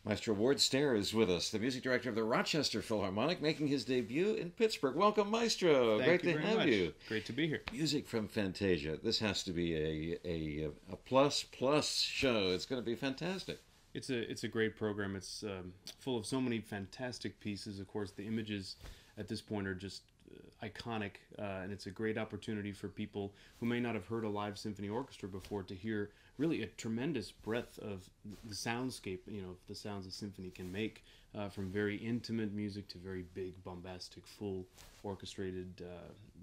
Maestro Ward Stare is with us, the music director of the Rochester Philharmonic, making his debut in Pittsburgh. Welcome, Maestro. Thank Great you to very have much. you. Great to be here. Music from Fantasia. This has to be a plus plus show. It's going to be fantastic. It's a great program. It's full of so many fantastic pieces. Of course, the images at this point are just iconic, and it's a great opportunity for people who may not have heard a live symphony orchestra before to hear really a tremendous breadth of the soundscape. The sounds a symphony can make, from very intimate music to very big, bombastic, full orchestrated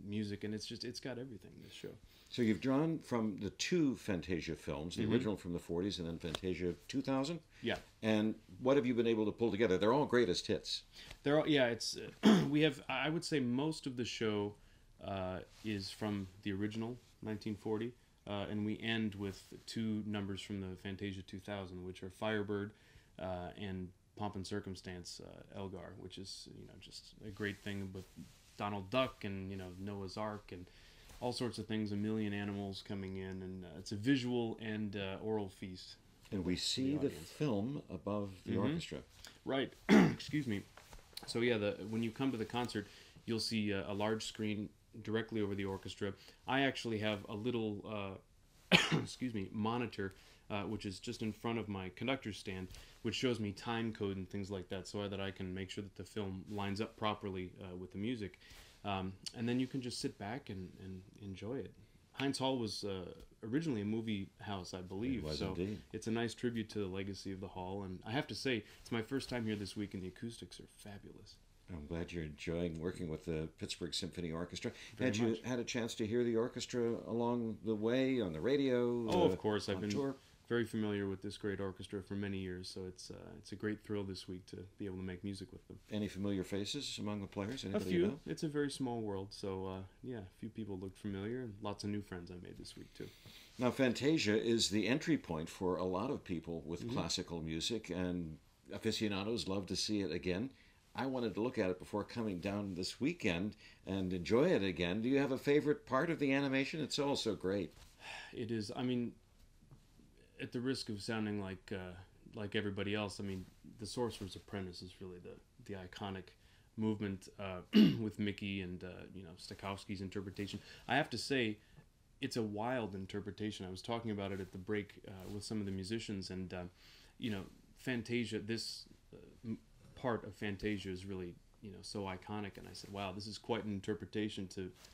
music, and it's got everything. This show. So you've drawn from the two Fantasia films, the original from the 40s and then Fantasia 2000. Yeah. And what have you been able to pull together? They're all greatest hits. There are, yeah, it's we have. I would say most of the show is from the original 1940, and we end with two numbers from the Fantasia 2000, which are Firebird and Pomp and Circumstance, Elgar, which is just a great thing with Donald Duck and Noah's Ark and all sorts of things, a million animals coming in, and it's a visual and oral feast. And we see the film above the orchestra. Right. Excuse me. So yeah, when you come to the concert, you'll see a large screen directly over the orchestra. I actually have a little, excuse me, monitor, which is just in front of my conductor's stand, which shows me time code and things like that, so that I can make sure that the film lines up properly with the music. And then you can just sit back and enjoy it. Heinz Hall was originally a movie house, I believe. It was so indeed. It's a nice tribute to the legacy of the hall. And I have to say, it's my first time here this week, and the acoustics are fabulous. I'm glad you're enjoying working with the Pittsburgh Symphony Orchestra. Very Had you much. had a chance to hear the orchestra along the way on the radio? Oh, of course. I've on been tour? very familiar with this great orchestra for many years, so it's a great thrill this week to be able to make music with them. Any familiar faces among the players? A Anybody few. you know? It's a very small world, so yeah, a few people looked familiar, and lots of new friends I made this week too. Now, Fantasia is the entry point for a lot of people with classical music, and aficionados love to see it again. I wanted to look at it before coming down this weekend and enjoy it again. Do you have a favorite part of the animation? It's all so great. It is. I mean, at the risk of sounding like everybody else, I mean, the Sorcerer's Apprentice is really the iconic movement with Mickey and Stokowski's interpretation. I have to say, it's a wild interpretation. I was talking about it at the break with some of the musicians, and Fantasia. This part of Fantasia is really so iconic, and I said, wow, this is quite an interpretation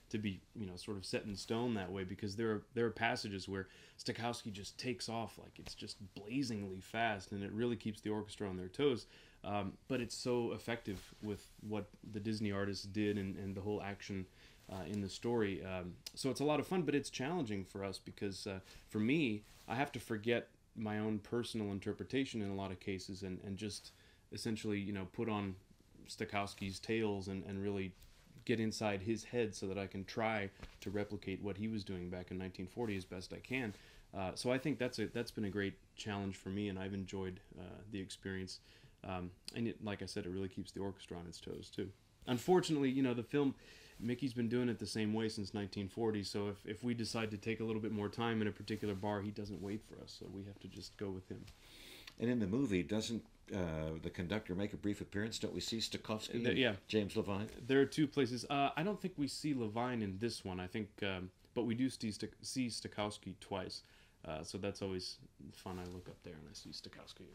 to be sort of set in stone that way, because there are passages where Stokowski just takes off like it's just blazingly fast, and it really keeps the orchestra on their toes, but it's so effective with what the Disney artists did and the whole action in the story, so it's a lot of fun, but it's challenging for us because for me, I have to forget my own personal interpretation in a lot of cases and just essentially put on Stokowski's tails and really get inside his head so that I can try to replicate what he was doing back in 1940 as best I can. So I think that's been a great challenge for me, and I've enjoyed the experience. And like I said, it really keeps the orchestra on its toes too. Unfortunately, the film, Mickey's been doing it the same way since 1940, so if we decide to take a little bit more time in a particular bar, he doesn't wait for us, so we have to just go with him. And in the movie, doesn't the conductor make a brief appearance? Don't we see Stokowski and Yeah. James Levine? There are two places. I don't think we see Levine in this one. I think, but we do see Stokowski twice. So that's always fun. I look up there and I see Stokowski.